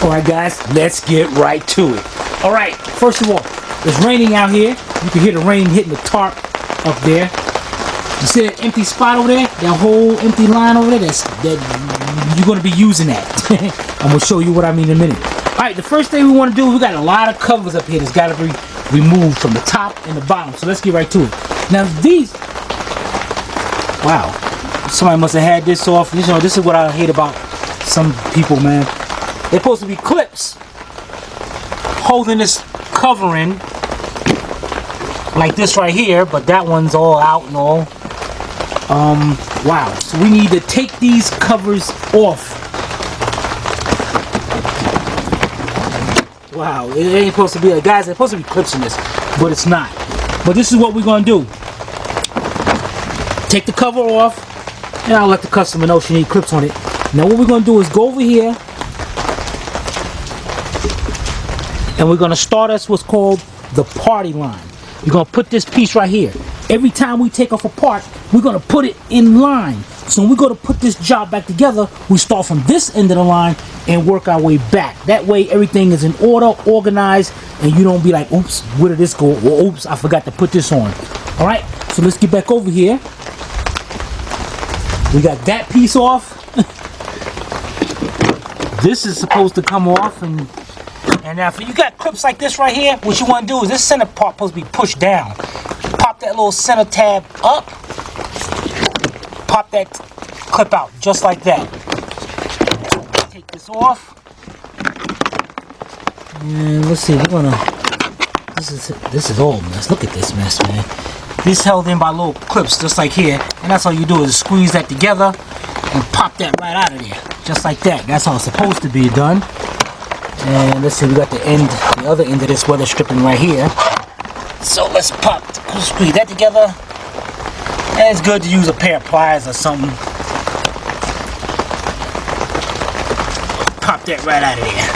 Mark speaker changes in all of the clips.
Speaker 1: Alright guys, let's get right to it. Alright, first of all, it's raining out here. You can hear the rain hitting the tarp up there. You see that empty spot over there? That whole empty line over there? That you're going to be using that. I'm going to show you what I mean in a minute. Alright, the first thing we want to do, we got a lot of covers up here that's got to be removed from the top and the bottom. So let's get right to it. Now these, wow, somebody must have had this off. You know, this is what I hate about some people, man. They're supposed to be clips holding this covering like this right here, but that one's all out and all. Wow, so we need to take these covers off. Wow, it ain't supposed to be like, guys, there's supposed to be clips in this, but it's not. But this is what we're gonna do. Take the cover off, and I'll let the customer know she needs clips on it. Now what we're gonna do is go over here, and we're gonna start us what's called the party line. You're gonna put this piece right here. Every time we take off a part, we're gonna put it in line. So when we go to put this job back together, we start from this end of the line and work our way back. That way everything is in order, organized, and you don't be like, oops, where did this go? Or oops, I forgot to put this on. Alright, so let's get back over here. We got that piece off. This is supposed to come off, and now if you got clips like this right here, what you want to do is this center part supposed to be pushed down. Pop that little center tab up, pop that clip out just like that. Take this off, and let's see, we're gonna, this is all mess. Look at this mess, man. This held in by little clips just like here, and that's all you do is squeeze that together and pop that right out of there just like that. That's how it's supposed to be done. And let's see, we got the other end of this weather stripping right here. So let's squeeze that together. And it's good to use a pair of pliers or something. Pop that right out of there.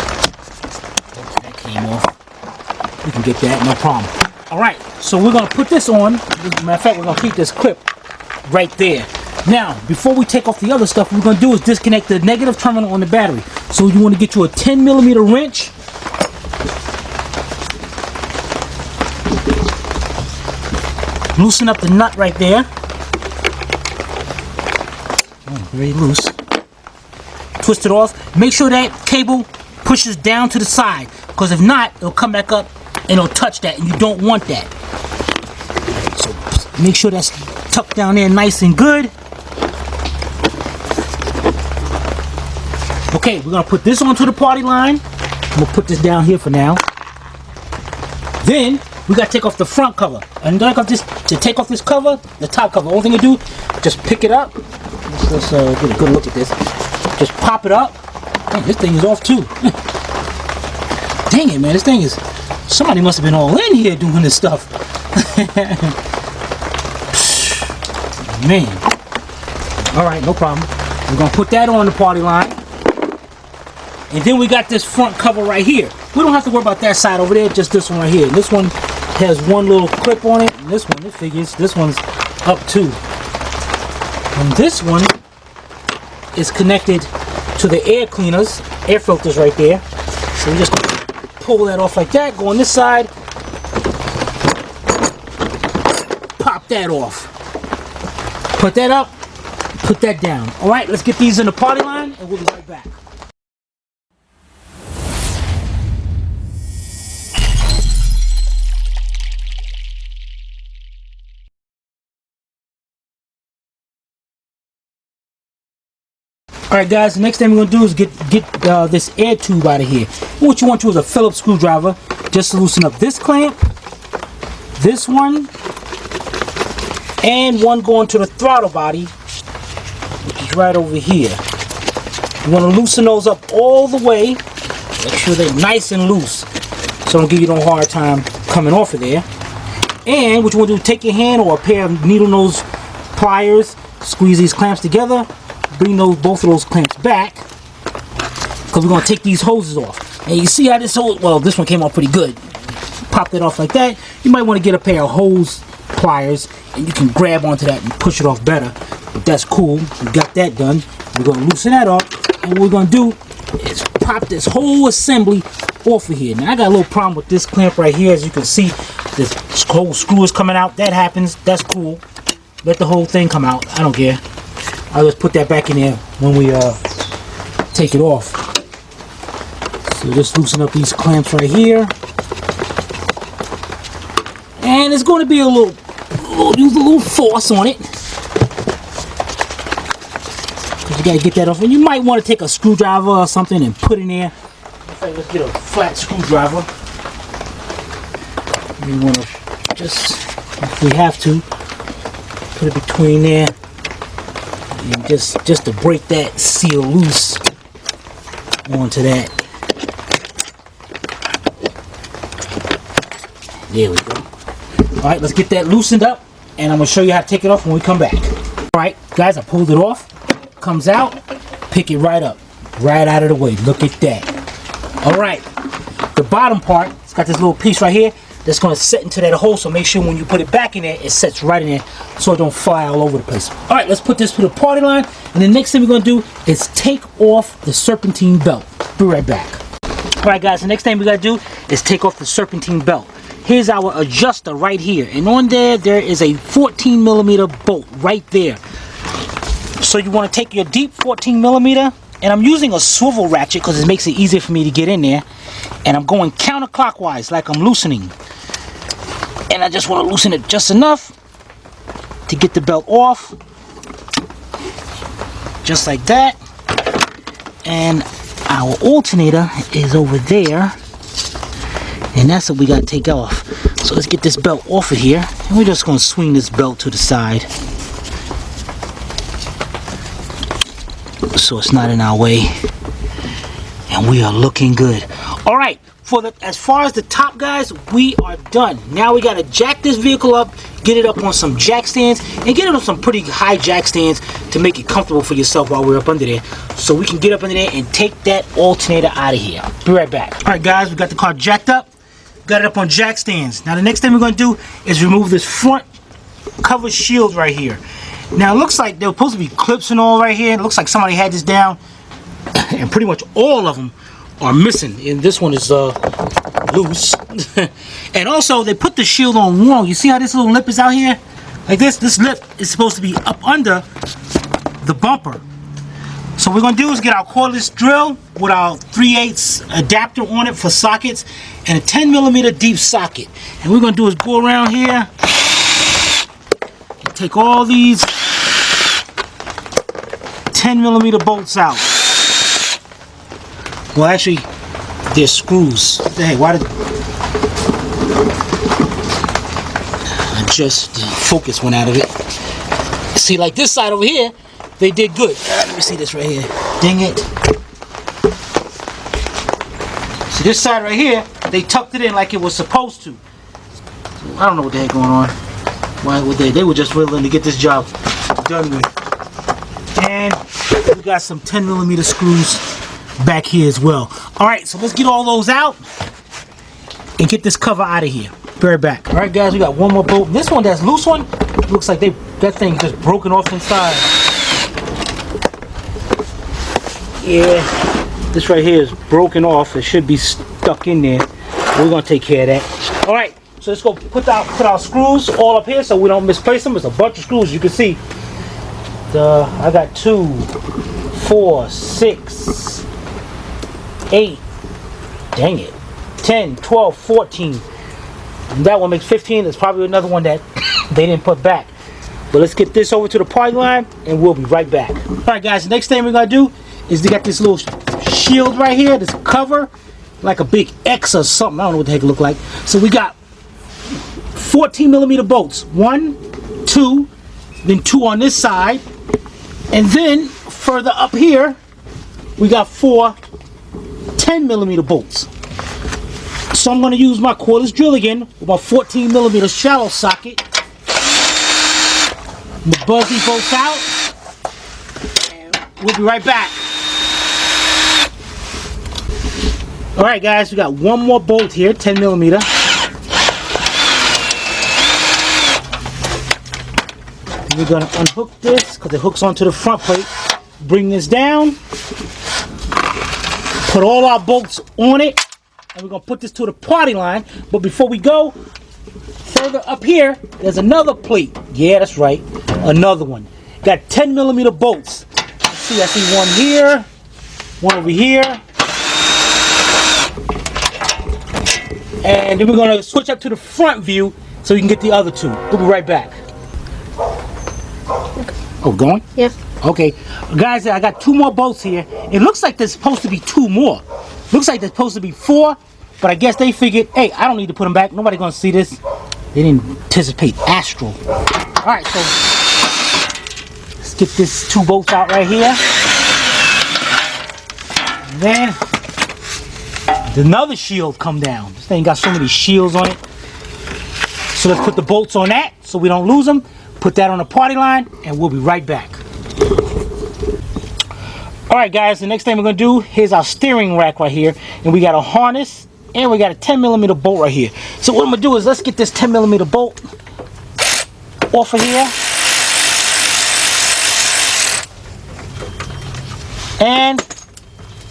Speaker 1: Oops, that came off. We can get that, no problem. Alright, so we're going to put this on. Matter of fact, we're going to keep this clip right there. Now, before we take off the other stuff, what we're going to do is disconnect the negative terminal on the battery. So you want to get you a 10mm wrench. Loosen up the nut right there. Oh, very loose. Twist it off. Make sure that cable pushes down to the side, because if not, it'll come back up and it'll touch that, and you don't want that. So make sure that's tucked down there nice and good. Okay, we're going to put this onto the party line. I'm going to put this down here for now. Then, we got to take off the front cover. And to take off this cover, the top cover, the only thing you do, just pick it up. Let's get a good look at this. Just pop it up. Dang, this thing is off too. Dang it, man, this thing is... Somebody must have been all in here doing this stuff. Man. Alright, no problem. We're going to put that on the party line. And then we got this front cover right here. We don't have to worry about that side over there, just this one right here. This one has one little clip on it, and this one, it figures, this one's up too. And this one is connected to the air cleaners, air filters right there. So we just pull that off like that, go on this side, pop that off. Put that up, put that down. Alright, let's get these in the party line, and we'll be right back. Alright guys, the next thing we're going to do is get this air tube out of here. And what you want to do is a Phillips screwdriver, just to loosen up this clamp, this one, and one going to the throttle body, which is right over here. You want to loosen those up all the way, make sure they're nice and loose, so don't give you no hard time coming off of there. And what you want to do, take your hand or a pair of needle nose pliers, squeeze these clamps together, bring both of those clamps back, because we're going to take these hoses off. And you see how this hose, well, this one came off pretty good. Pop that off like that. You might want to get a pair of hose pliers, and you can grab onto that and push it off better. But that's cool. We got that done. We're going to loosen that up, and what we're going to do is pop pop this whole assembly off of here. Now I got a little problem with this clamp right here. As you can see, this whole screw is coming out. That happens. That's cool. Let the whole thing come out. I don't care. I'll just put that back in there when we take it off. So just loosen up these clamps right here. And it's going to be use a little force on it. Because you got to get that off. And you might want to take a screwdriver or something and put in there. In fact, let's get a flat screwdriver. You want to just, if we have to, put it between there. And just to break that seal loose onto that. There we go. Alright, let's get that loosened up, and I'm going to show you how to take it off when we come back. Alright, guys, I pulled it off. Comes out, pick it right up. Right out of the way. Look at that. Alright, the bottom part, it's got this little piece right here that's going to set into that hole, so make sure when you put it back in there, it sets right in there so it don't fly all over the place. Alright, let's put this to the party line, and the next thing we're going to do is take off the serpentine belt. Be right back. Alright guys, the next thing we got to do is take off the serpentine belt. Here's our adjuster right here, and on there is a 14mm bolt right there. So you want to take your deep 14mm, and I'm using a swivel ratchet because it makes it easier for me to get in there, and I'm going counterclockwise like I'm loosening, and I just want to loosen it just enough to get the belt off, just like that. And our alternator is over there, and that's what we got to take off. So let's get this belt off of here, and we're just going to swing this belt to the side so it's not in our way, and we are looking good. All right, as far as the top, guys, we are done. Now we got to jack this vehicle up, get it up on some jack stands, and get it on some pretty high jack stands to make it comfortable for yourself while we're up under there, so we can get up under there and take that alternator out of here. Be right back. All right, guys, we got the car jacked up, got it up on jack stands. Now the next thing we're going to do is remove this front cover shield right here. Now it looks like there were supposed to be clips and all right here. It looks like somebody had this down, and pretty much all of them are missing, and this one is loose. And also they put the shield on wrong. You see how this little lip is out here like this lip is supposed to be up under the bumper. So what we're going to do is get our cordless drill with our 3/8 adapter on it for sockets and a 10mm deep socket, and what we're going to do is go around here, take all these 10mm bolts out. Well, actually, they're screws. Hey, why did just the focus went out of it? See, like this side over here, they did good. Let me see this right here. Dang it. See, this side right here, they tucked it in like it was supposed to. So, I don't know what the heck going on. Why would they were just willing to get this job done with. And we got some 10mm screws back here as well. Alright, so let's get all those out and get this cover out of here. Be right back. Alright guys, we got one more bolt. This one, that's loose one, looks like that thing just broken off inside. Yeah, this right here is broken off. It should be stuck in there. We're gonna take care of that. Alright, so let's go put our screws all up here so we don't misplace them. It's a bunch of screws, you can see. I got 2, 4, 6, 8, dang it, 10, 12, 14. And that one makes 15. There's probably another one that they didn't put back. But let's get this over to the party line and we'll be right back. Alright guys, the next thing we're going to do is they got this little shield right here, this cover, like a big X or something. I don't know what the heck it looked like. So we got 14mm bolts. 1, 2, then 2 on this side. And then further up here, we got 4 10mm bolts. So I'm going to use my cordless drill again with my 14mm shallow socket. I'm going to buzz these bolts out, and we'll be right back. Alright guys, we got one more bolt here, 10mm. We're going to unhook this because it hooks onto the front plate. Bring this down. Put all our bolts on it, and we're gonna put this to the party line. But before we go further up here, there's another plate. Yeah, that's right, another one. Got 10mm bolts. Let's see, I see one here, one over here. And then we're gonna switch up to the front view so you can get the other two. We'll be right back. Oh, going?
Speaker 2: Yeah.
Speaker 1: Okay. Guys, I got 2 more bolts here. It looks like there's supposed to be 2 more. Looks like there's supposed to be 4, but I guess they figured, hey, I don't need to put them back. Nobody gonna see this. They didn't anticipate astral. Alright, so let's get this 2 bolts out right here. And then another shield come down. This thing got so many shields on it. So let's put the bolts on that so we don't lose them. Put that on the party line and we'll be right back. Alright guys, the next thing we're going to do, here's our steering rack right here. And we got a harness and we got a 10mm bolt right here. So what I'm going to do is let's get this 10mm bolt off of here. And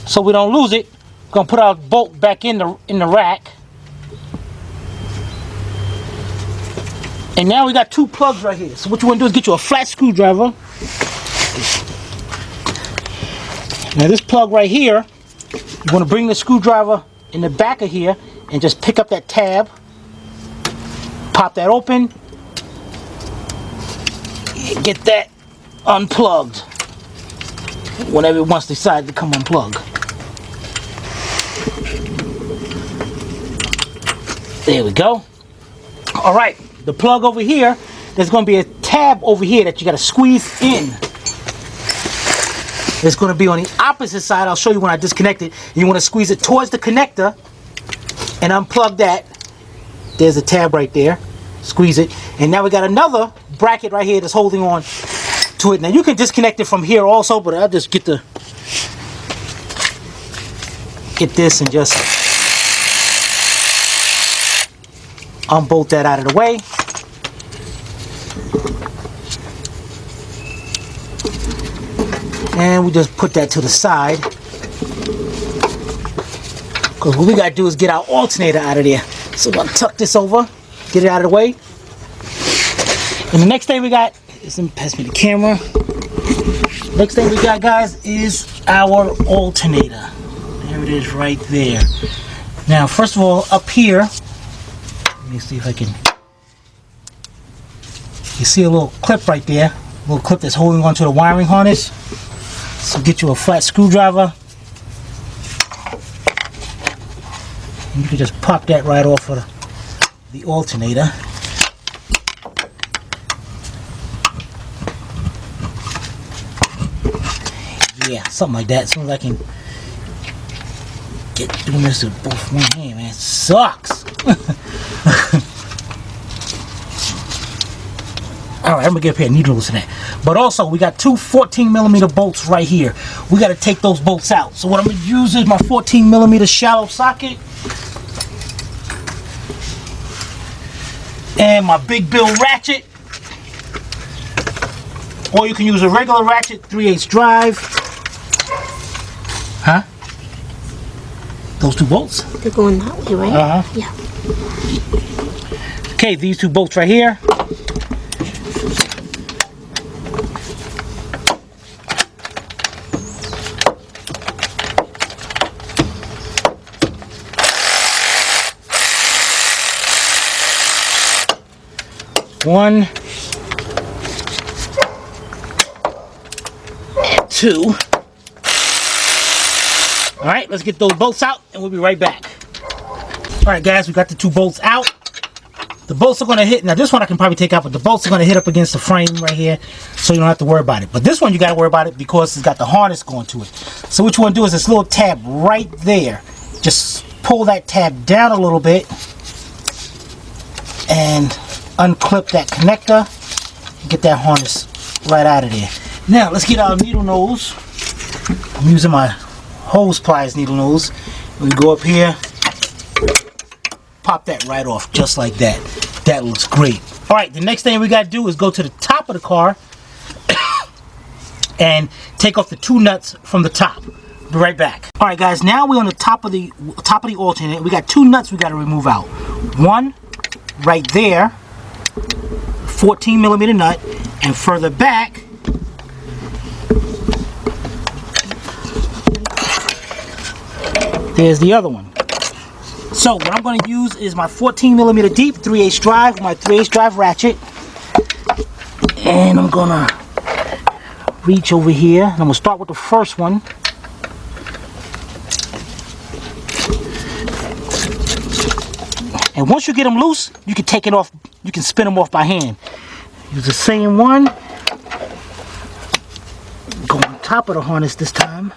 Speaker 1: so we don't lose it, we're going to put our bolt back in the rack. And now we got 2 plugs right here. So what you want to do is get you a flat screwdriver. Now this plug right here, you want to bring the screwdriver in the back of here and just pick up that tab. Pop that open. And get that unplugged whenever it wants to decide to come unplugged. There we go. Alright. The plug over here, there's going to be a tab over here that you got to squeeze in. It's going to be on the opposite side. I'll show you when I disconnect it. You want to squeeze it towards the connector and unplug that. There's a tab right there. Squeeze it. And now we got another bracket right here that's holding on to it. Now you can disconnect it from here also, but I'll just get this and just unbolt that out of the way. And we just put that to the side. Because what we got to do is get our alternator out of there. So we're going to tuck this over, get it out of the way. And the next thing we got is, pass me the camera. Next thing we got, guys, is our alternator. There it is right there. Now, first of all, up here, let me see if I can. You see a little clip right there, a little clip that's holding onto the wiring harness. So get you a flat screwdriver. And you can just pop that right off of the alternator. Yeah, something like that. As soon as I can get doing this with both one hand, man, it sucks. Alright, I'm going to get a pair of needles in that. But also, we got 2 14mm bolts right here. We got to take those bolts out. So what I'm going to use is my 14mm shallow socket. And my big bill ratchet. Or you can use a regular ratchet, 3/8 drive. Huh? Those 2 bolts?
Speaker 2: They're going that way, right?
Speaker 1: Uh-huh.
Speaker 2: Yeah.
Speaker 1: Okay, these 2 bolts right here. One, 2. All right, let's get those bolts out and we'll be right back. All right, guys, we got the 2 bolts out. The bolts are going to hit. Now, this one I can probably take out, but the bolts are going to hit up against the frame right here, so you don't have to worry about it. But this one, you got to worry about it because it's got the harness going to it. So what you want to do is this little tab right there. Just pull that tab down a little bit and unclip that connector and get that harness right out of there. Now let's get our needle nose. I'm using my hose pliers needle nose. We go up here, pop that right off just like that. That looks great. Alright, the next thing we got to do is go to the top of the car and take off the 2 nuts from the top. Be right back. All right, guys. Now we're on the top of the alternator. We got 2 nuts we got to remove out. One right there, 14mm nut, and further back, there's the other one. So what I'm going to use is my 14mm deep 3/8 drive, my 3/8 drive ratchet, and I'm going to reach over here, and I'm going to start with the first one. And once you get them loose, you can take it off, you can spin them off by hand. Use the same one. Go on top of the harness this time.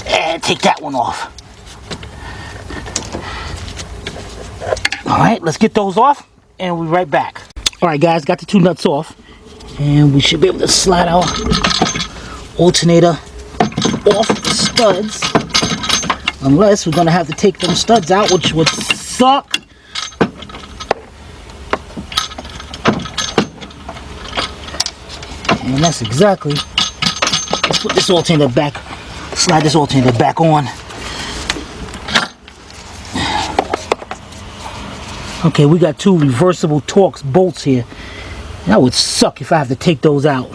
Speaker 1: And take that one off. Alright, let's get those off and we'll be right back. Alright guys, got the 2 nuts off. And we should be able to slide our alternator off the studs. Unless we're going to have to take them studs out, which would suck. And that's exactly. Let's put this alternator back. Slide this alternator back on. Okay, we got 2 reversible Torx bolts here. That would suck if I have to take those out,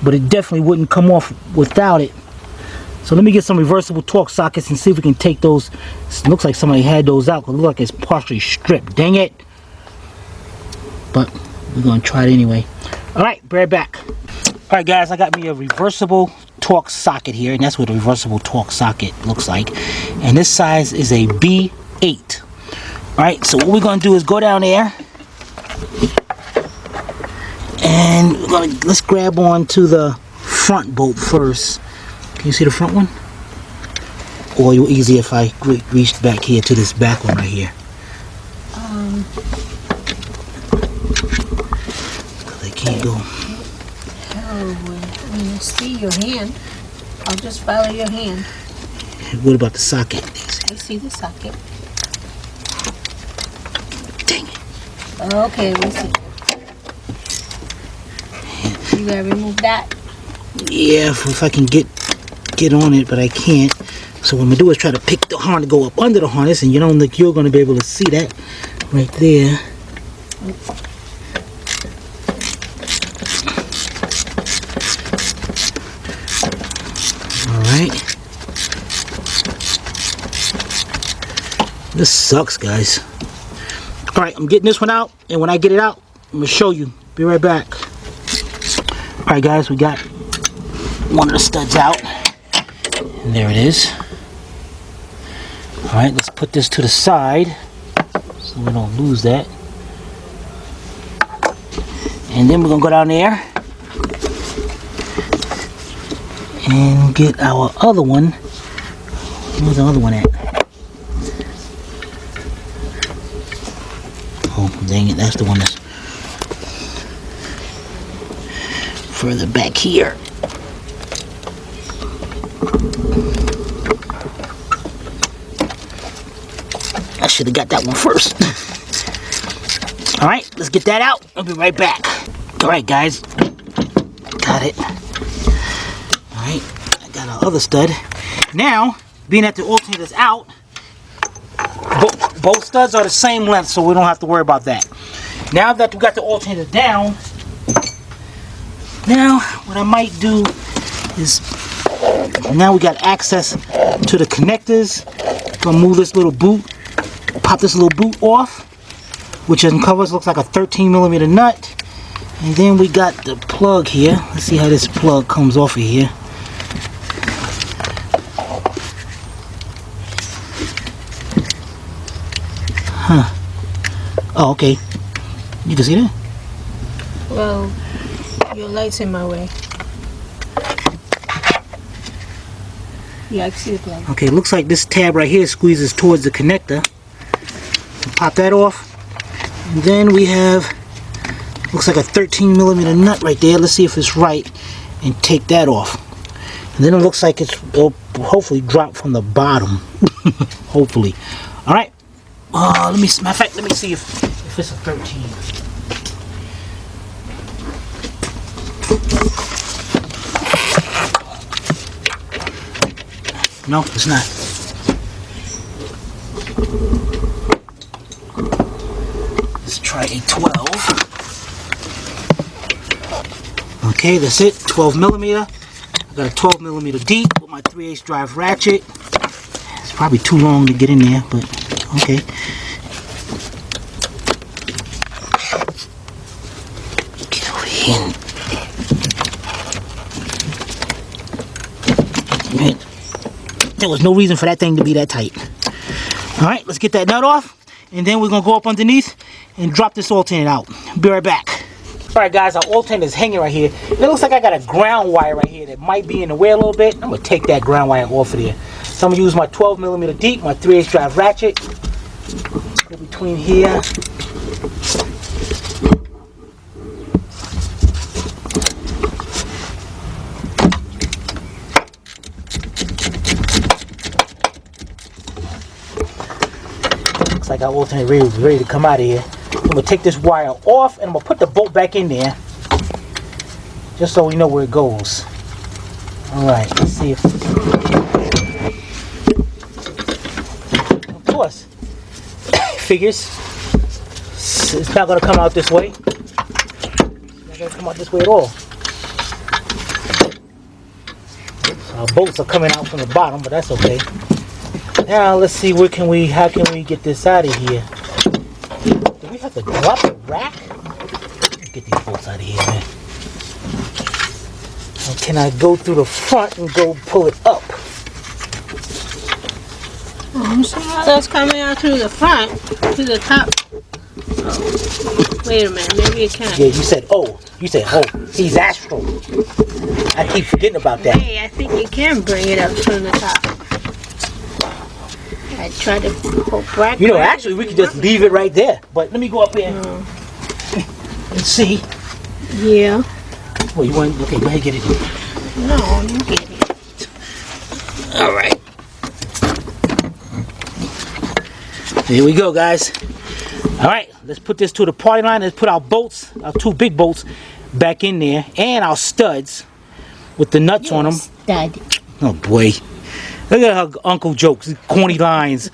Speaker 1: but it definitely wouldn't come off without it. So let me get some reversible Torx sockets and see if we can take those. It looks like somebody had those out because it looks like it's partially stripped. Dang it! But we're gonna try it anyway. All right, be right back. All right, guys, I got me a reversible Torx socket here, and that's what a reversible Torx socket looks like. And this size is a B8. All right, so what we're gonna do is go down there. And let's grab on to the front bolt first. Can you see the front one? Or you're easier if I reached back here to this back one right here. Because I can't go.
Speaker 2: Oh, when you see your hand, I'll just follow your hand.
Speaker 1: What about the socket?
Speaker 2: I see the socket.
Speaker 1: Dang it.
Speaker 2: Okay, we see. You gotta remove that.
Speaker 1: Yeah, if I can get on it, but I can't. So what I'm gonna do is try to pick the harness, go up under the harness, and you don't think you're gonna be able to see that right there. All right. This sucks, guys. All right, I'm getting this one out, and when I get it out, I'm gonna show you. Be right back. All right, guys, we got one of the studs out, and there it is. All right, let's put this to the side so we don't lose that. And then we're gonna go down there and get our other one. Where's the other one at? Oh, dang it, that's the one that's further back here. I should have got that one first. All right, let's get that out. I'll be right back. All right, guys, got it. All right, I got our other stud. Now, being that the alternator's out, both studs are the same length, so we don't have to worry about that. Now that we got the alternator down, now what I might do is, now we got access to the connectors. Gonna move this little boot, pop this little boot off, which uncovers, looks like a 13mm nut. And then we got the plug here. Let's see how this plug comes off of here. Huh. Oh, okay. You can see that?
Speaker 2: Well, your light's in my way. Yeah, I can see the plug.
Speaker 1: Okay, looks like this tab right here squeezes towards the connector. Pop that off. And then we have, looks like a 13mm nut right there. Let's see if it's right. And take that off. And then it looks like it'll hopefully drop from the bottom. Hopefully. Alright. Let me see if it's a 13. No, it's not. Let's try a 12. Okay, that's it. 12 millimeter. I got a 12 millimeter deep with my 3/8 drive ratchet. It's probably too long to get in there, but okay. Get over here. Man, there was no reason for that thing to be that tight. All right, let's get that nut off, and then we're gonna go up underneath and drop this alternator out. Be right back. All right, guys, our alternator is hanging right here. It looks like I got a ground wire right here that might be in the way a little bit. I'm gonna take that ground wire off of there. So I'm gonna use my 12 millimeter deep, my 3/8 drive ratchet. Go between here. Looks like our alternator is ready to come out of here. I'm gonna take this wire off and I'm gonna put the bolt back in there, just so we know where it goes. All right, let's see if. Of course, figures. It's not gonna come out this way. It's not gonna come out this way at all. Our bolts are coming out from the bottom, but that's okay. Now let's see how can we get this out of here? Do we have to drop the rack? Let's get these bolts out of here, man. Or can I go through the front and go pull it up?
Speaker 2: That's coming out through the front, to the top. Oh. Wait a minute, maybe you can.
Speaker 1: Yeah, you said oh. He's astral. I keep forgetting about that.
Speaker 2: Hey, I think you can bring it up from the top. I tried to pull back.
Speaker 1: You know, actually, we could just leave it right there. But let me go up here and see.
Speaker 2: Yeah.
Speaker 1: Well, you want? Okay, go ahead, get it.
Speaker 2: No, you get it.
Speaker 1: All right. Here we go, guys. All right, let's put this to the party line. Let's put our bolts, our two big bolts, back in there, and our studs with the nuts on them.
Speaker 2: Stud.
Speaker 1: Oh boy. Look at her uncle jokes, corny lines.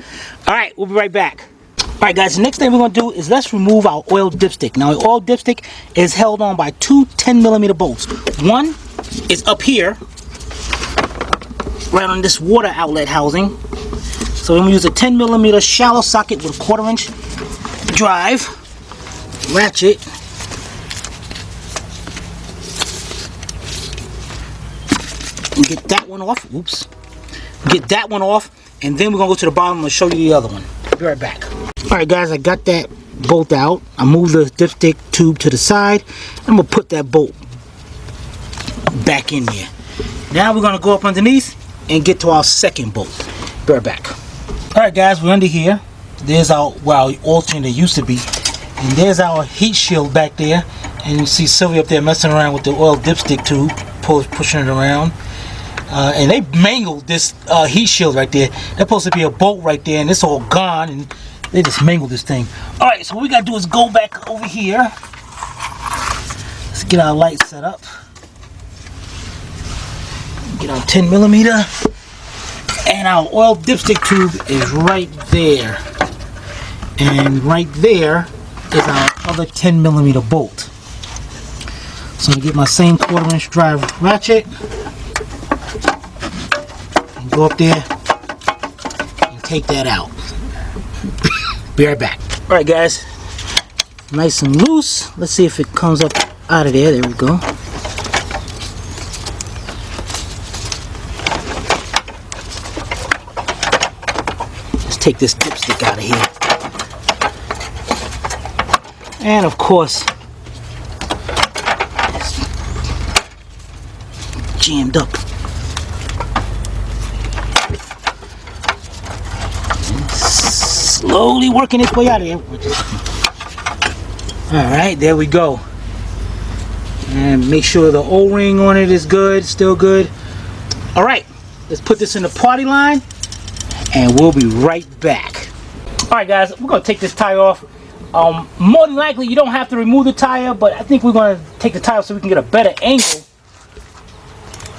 Speaker 1: All right, we'll be right back. All right, guys, the next thing we're going to do is let's remove our oil dipstick. Now, the oil dipstick is held on by two 10 millimeter bolts. One is up here, right on this water outlet housing. So we're going to use a 10 millimeter shallow socket with a 1/4 inch drive, ratchet. And get that one off. Oops. Get that one off, and then we're gonna go to the bottom and show you the other one. Be right back. All right, guys, I got that bolt out. I moved the dipstick tube to the side. I'm gonna put that bolt back in there. Now we're gonna go up underneath and get to our second bolt. Be right back. All right, guys, we're under here. There's our alternator used to be, and there's our heat shield back there. And you see Sylvia up there messing around with the oil dipstick tube, pushing it around. And they mangled this heat shield right there. There's supposed to be a bolt right there, and it's all gone, and they just mangled this thing. All right, so what we gotta do is go back over here. Let's get our light set up. Get our 10 millimeter, and our oil dipstick tube is right there. And right there is our other 10 millimeter bolt. So I'm gonna get my same 1/4 inch drive ratchet. Go up there and take that out. Be right back. All right, guys, nice and loose. Let's see if it comes up out of there. There we go. Let's take this dipstick out of here. And of course, it's jammed up. Slowly working its way out of here. Alright, there we go. And make sure the O-ring on it is good, still good. Alright, let's put this in the party line and we'll be right back. Alright, guys, we're going to take this tire off. More than likely, you don't have to remove the tire, but I think we're going to take the tire so we can get a better angle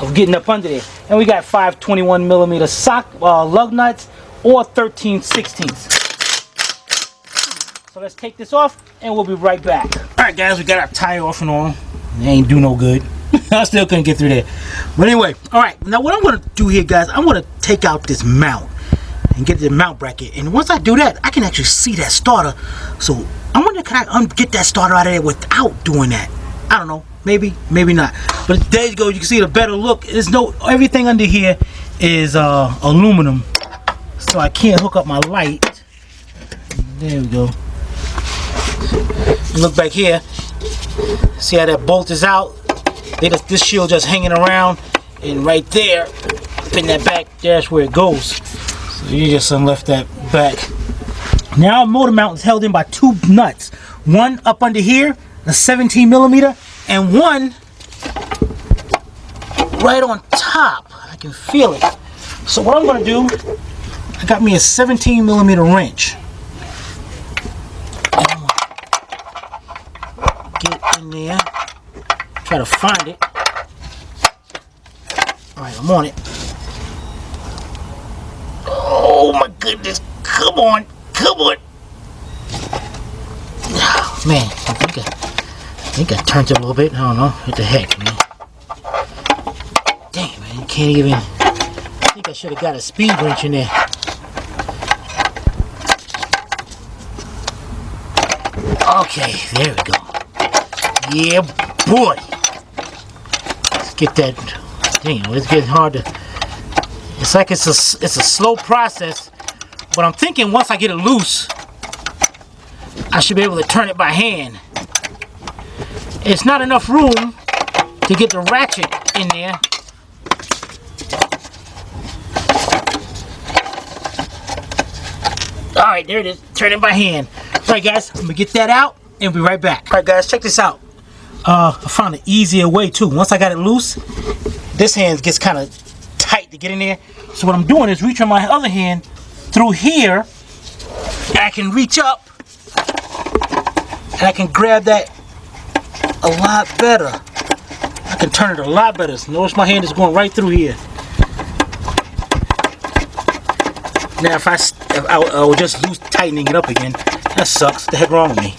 Speaker 1: of getting up under there. And we got 521mm lug nuts or 13/16. So let's take this off and we'll be right back. Alright guys, we got our tire off and on. It ain't do no good. I still couldn't get through there. But anyway, alright, now what I'm going to do here guys, I'm going to take out this mount and get the mount bracket. And once I do that, I can actually see that starter. So I'm wondering, can I get that starter out of there without doing that? I don't know. Maybe, maybe not. But there you go. You can see the better look. There's no, everything under here is aluminum. So I can't hook up my light. There we go. Look back here. See how that bolt is out? This shield just hanging around, and right there, pin that back. That's where it goes. So you just unlift that back. Now motor mount is held in by two nuts. One up under here, a 17mm, and one right on top. I can feel it. So what I'm gonna do, I got me a 17mm wrench. And I'm gonna get in there, try to find it. Alright, I'm on it. Oh my goodness, come on, come on. Oh, man, I think I turned it a little bit. I don't know. What the heck, man. Dang, man, you can't even. I think I should have got a speed wrench in there. Okay, there we go. Yeah, boy. Let's get that. Dang, it's getting hard to. It's like it's a slow process, but I'm thinking once I get it loose, I should be able to turn it by hand. It's not enough room to get the ratchet in there. Alright, there it is. Turn it by hand. Alright guys, I'm gonna get that out and be right back. Alright guys, check this out. I found an easier way too. Once I got it loose, this hand gets kind of tight to get in there. So what I'm doing is reaching my other hand through here, and I can reach up and I can grab that a lot better. I can turn it a lot better. So notice my hand is going right through here. Now if I will just lose tightening it up again, that sucks. What the heck wrong with me?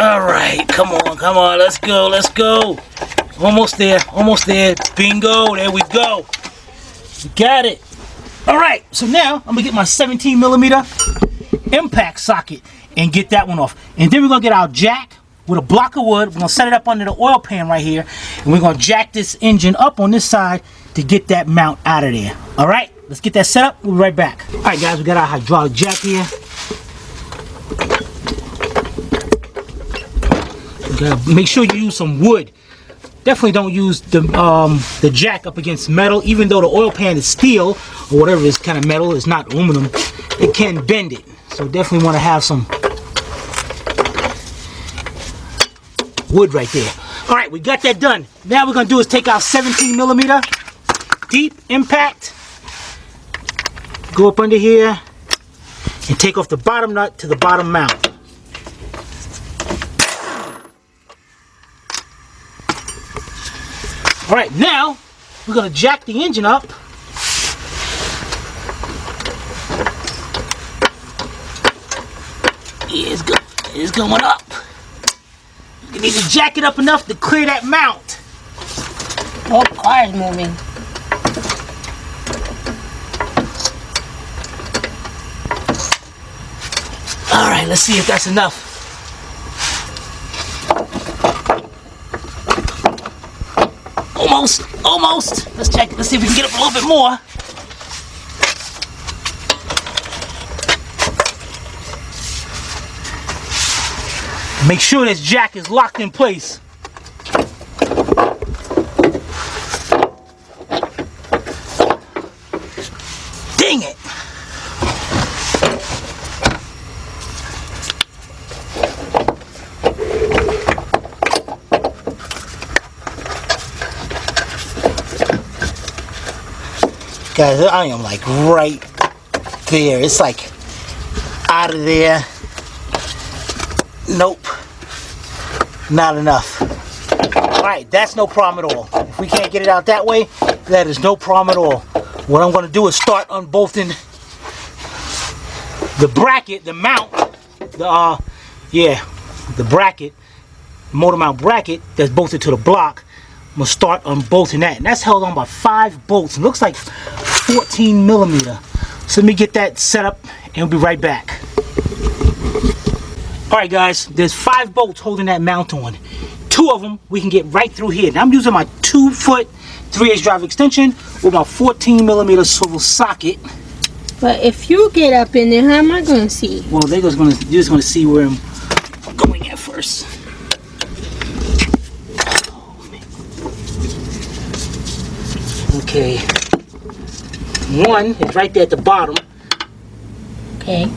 Speaker 1: Alright, come on, let's go, let's go. Almost there, bingo, there we go. We got it. Alright, so now I'm gonna get my 17mm impact socket and get that one off. And then we're gonna get our jack with a block of wood. We're gonna set it up under the oil pan right here, and we're gonna jack this engine up on this side to get that mount out of there. Alright, let's get that set up. We'll be right back. Alright guys, we got our hydraulic jack here. Make sure you use some wood. Definitely don't use the jack up against metal. Even though the oil pan is steel or whatever is kind of metal, it's not aluminum, it can bend it. So definitely want to have some wood right there. Alright, we got that done. Now we're going to do is take our 17mm deep impact, go up under here, and take off the bottom nut to the bottom mount. Alright, now we're going to jack the engine up. It's going up. You need to jack it up enough to clear that mount.
Speaker 2: Oh, car is moving.
Speaker 1: Alright, let's see if that's enough. Almost. Let's check. Let's see if we can get up a little bit more. Make sure this jack is locked in place. Dang it. Guys, I am like right there. It's like out of there. not enough. Alright, that's no problem at all. If we can't get it out that way, that is no problem at all. What I'm going to do is start unbolting the bracket, the mount, the bracket, motor mount bracket that's bolted to the block. I'm going to start unbolting that. And that's held on by 5 bolts. It looks like 14 millimeter. So let me get that set up and we'll be right back. Alright guys, there's 5 bolts holding that mount on. 2 of them we can get right through here. Now I'm using my 2-foot 3/8 drive extension with my 14 millimeter swivel socket.
Speaker 2: But if you get up in there, how am I going to see?
Speaker 1: Well, you're just going to see where I'm going at first. Okay. 1 is right there at the bottom.
Speaker 2: Okay.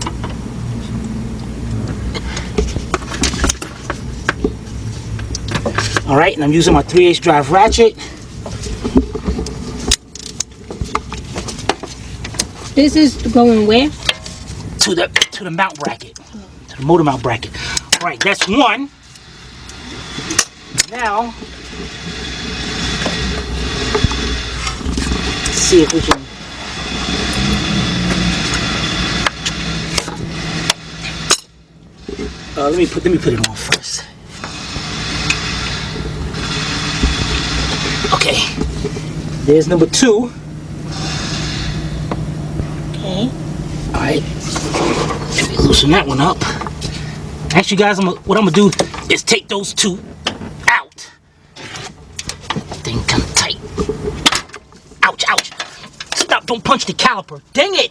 Speaker 1: Alright, and I'm using my 3/8 drive ratchet.
Speaker 2: This is going where?
Speaker 1: To the mount bracket. To the motor mount bracket. Alright, that's 1. Now, let's see if we can. Let me put it on first. Okay, there's number 2.
Speaker 2: Okay.
Speaker 1: All right, let me loosen that one up. Actually, guys, what I'm gonna do is take those 2 out. Thing kind of tight. Ouch, ouch! Stop! Don't punch the caliper. Dang it!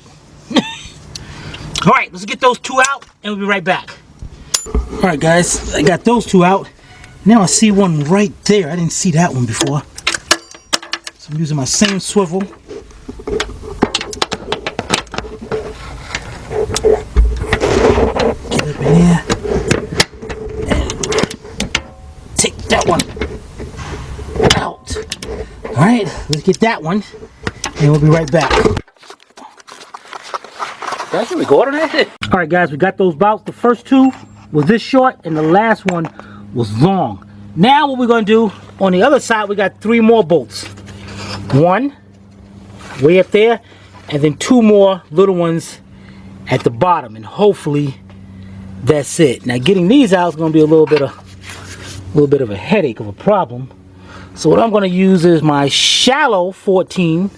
Speaker 1: All right, let's get those 2 out, and we'll be right back. All right, guys, I got those 2 out. Now I see one right there. I didn't see that one before. So I'm using my same swivel. Get up in here and take that one out. All right, let's get that one, and we'll be right back. That's what we got on that. All right, guys, we got those bolts. The first 2 was this short, and the last one was long. Now what we're gonna do on the other side, we got 3 more bolts. 1 way up there, and then 2 more little ones at the bottom, and hopefully that's it. Now getting these out is going to be a little bit of a headache of a problem. So what I'm going to use is my shallow 14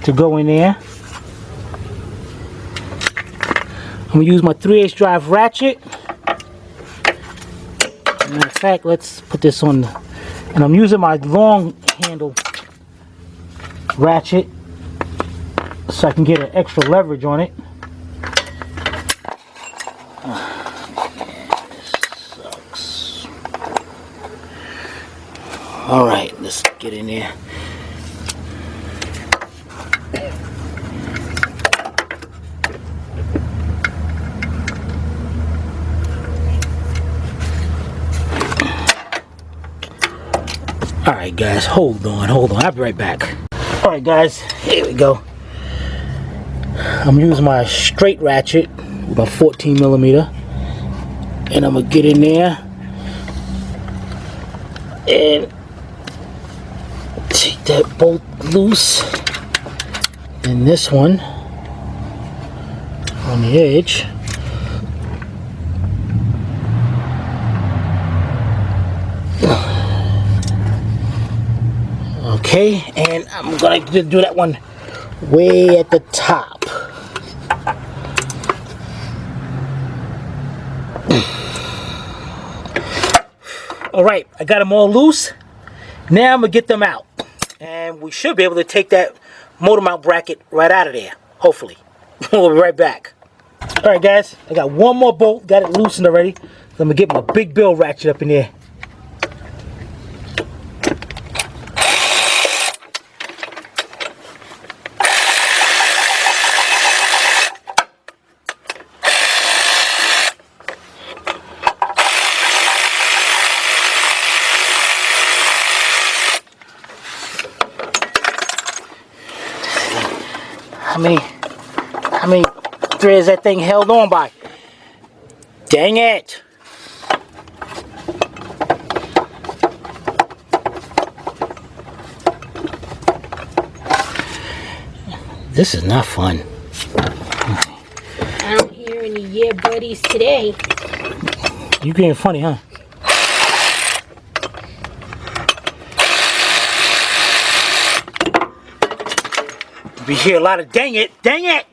Speaker 1: to go in there. I'm going to use my 3/8 drive ratchet. Matter of fact, let's put this on, and I'm using my long handle ratchet so I can get an extra leverage on it. Sucks. All right, let's get in there. Alright guys, hold on, I'll be right back. Alright guys, here we go. I'm using my straight ratchet with my 14 millimeter, and I'm gonna get in there and take that bolt loose, and this one on the edge. Okay, and I'm gonna do that one way at the top. Alright, I got them all loose. Now I'm gonna get them out, and we should be able to take that motor mount bracket right out of there, hopefully. We'll be right back. Alright guys, I got 1 more bolt, got it loosened already. So I'm gonna get my big bill ratchet up in there. How many threads that thing held on by? Dang it. This is not fun.
Speaker 2: I don't hear any yeah buddies today.
Speaker 1: You getting funny, huh? We hear a lot of dang it, dang it!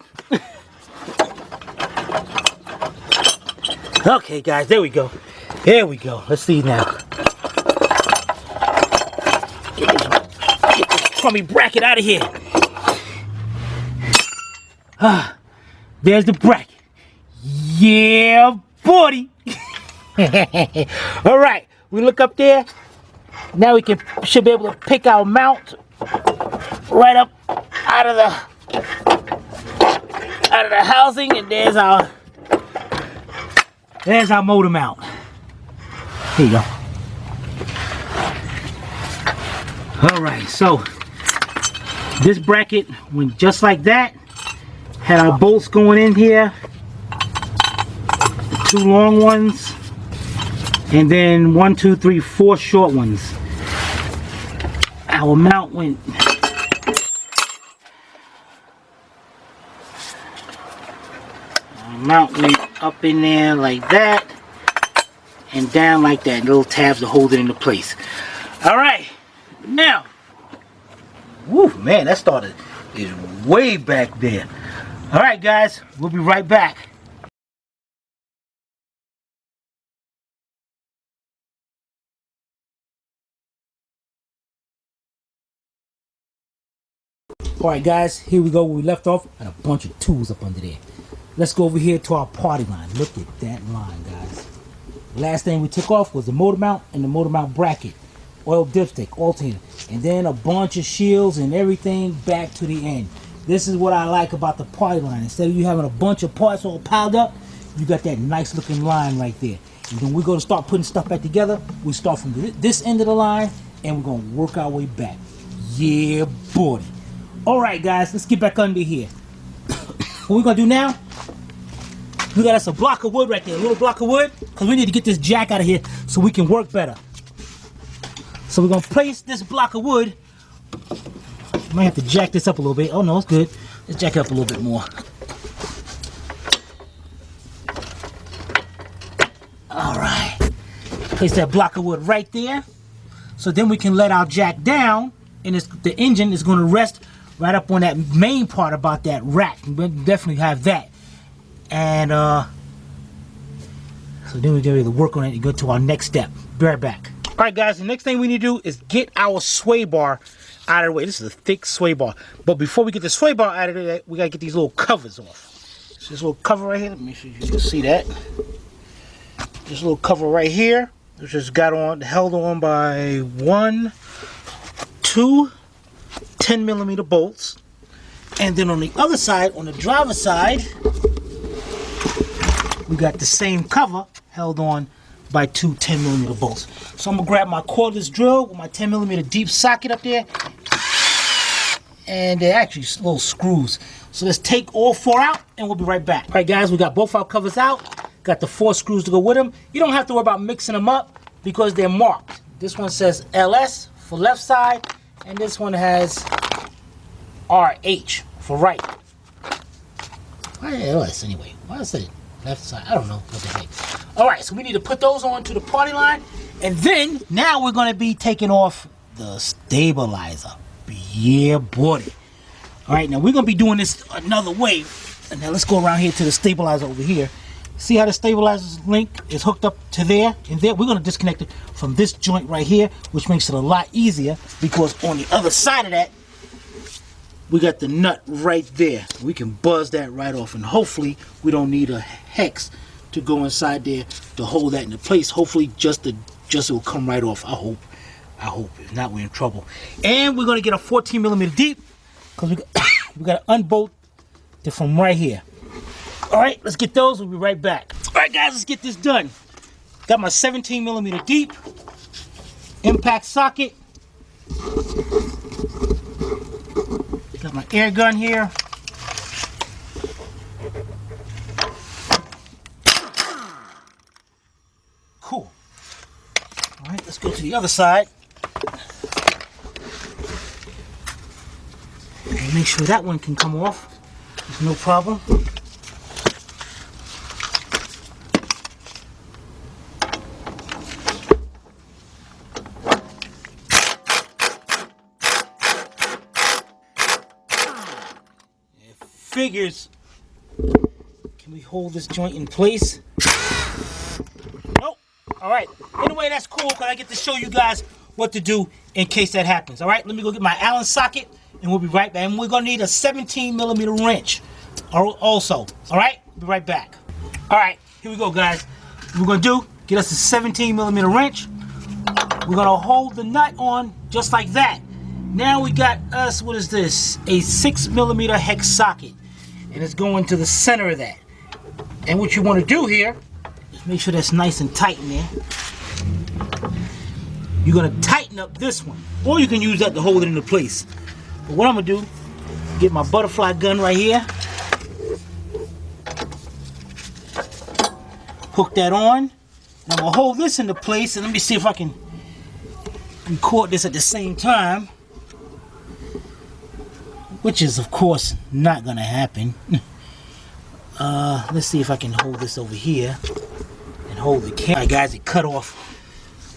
Speaker 1: Okay, guys, there we go. There we go. Let's see now. Get this crummy bracket out of here. Ah, there's the bracket. Yeah, buddy. All right, we look up there. Now we should be able to pick our mount right up out of the housing, and there's our motor mount. Here you go. All right, so this bracket went just like that. Had our bolts going in here, the 2 long ones, and then 1, 2, 3, 4 short ones. Our mount went up in there like that, and down like that. Little tabs to hold it into place. All right, now, woo, man, that started is way back there. All right, guys, we'll be right back. All right, guys, here we go where we left off, and a bunch of tools up under there. Let's go over here to our party line. Look at that line, guys. Last thing we took off was the motor mount and the motor mount bracket, oil dipstick, alternator, and then a bunch of shields and everything back to the end. This is what I like about the party line. Instead of you having a bunch of parts all piled up, you got that nice looking line right there. And when we go to start putting stuff back together, we start from this end of the line and we're going to work our way back. Yeah, boy. All right, guys, let's get back under here. What we're going to do now, we got us a block of wood right there, a little block of wood, because we need to get this jack out of here so we can work better. So we're going to place this block of wood. Might have to jack this up a little bit. Oh no, it's good. Let's jack it up a little bit more. All right. Place that block of wood right there. So then we can let our jack down, and the engine is going to rest right up on that main part about that rack. We'll definitely have that. And so then we're going to work on it and go to our next step. Be right back. All right, guys, the next thing we need to do is get our sway bar out of the way. This is a thick sway bar. But before we get the sway bar out of there, we got to get these little covers off. So this little cover right here, let me see if you can see that. This little cover right here, which just held on by 1, 2 10mm bolts. And then on the other side, on the driver's side, we got the same cover held on by 2 10mm bolts. So I'm gonna grab my cordless drill with my 10mm deep socket up there, and they're actually little screws. So let's take all 4 out and we'll be right back. All right, guys, we got both our covers out, got the 4 screws to go with them. You don't have to worry about mixing them up because they're marked. This one says LS for left side, and this one has RH for right. Why LS anyway? Why is it left side? I don't know what the heck. All right, so we need to put those on to the party line, and then now we're going to be taking off the stabilizer. Yeah, boy. All right, now we're going to be doing this another way. And now let's go around here to the stabilizer over here. See how the stabilizer's link is hooked up to there and there? We're going to disconnect it from this joint right here, which makes it a lot easier because on the other side of that, we got the nut right there. We can buzz that right off, and hopefully we don't need a hex to go inside there to hold that into place. Hopefully just it will come right off. I hope. If not, we're in trouble. And we're going to get a 14mm deep because we got to unbolt it from right here. All right, let's get those. We'll be right back. All right, guys, let's get this done. Got my 17mm deep impact socket. Got my air gun here. Cool. All right, let's go to the other side. And make sure that one can come off. There's no problem. Figures. Can we hold this joint in place? Nope. Alright. Anyway, that's cool because I get to show you guys what to do in case that happens. Alright, let me go get my Allen socket and we'll be right back. And we're going to need a 17mm wrench also. Alright, be right back. Alright, here we go, guys. What we're going to do, get us a 17mm wrench. We're going to hold the nut on just like that. Now we got us, what is this? A 6mm hex socket. And it's going to the center of that. And what you want to do here is make sure that's nice and tight in there. You're going to tighten up this one. Or you can use that to hold it into place. But what I'm going to do, get my butterfly gun right here. Hook that on. And I'm going to hold this into place. And let me see if I can record this at the same time. Which is, of course, not going to happen. Let's see if I can hold this over here and hold the camera. Alright, guys, it cut off.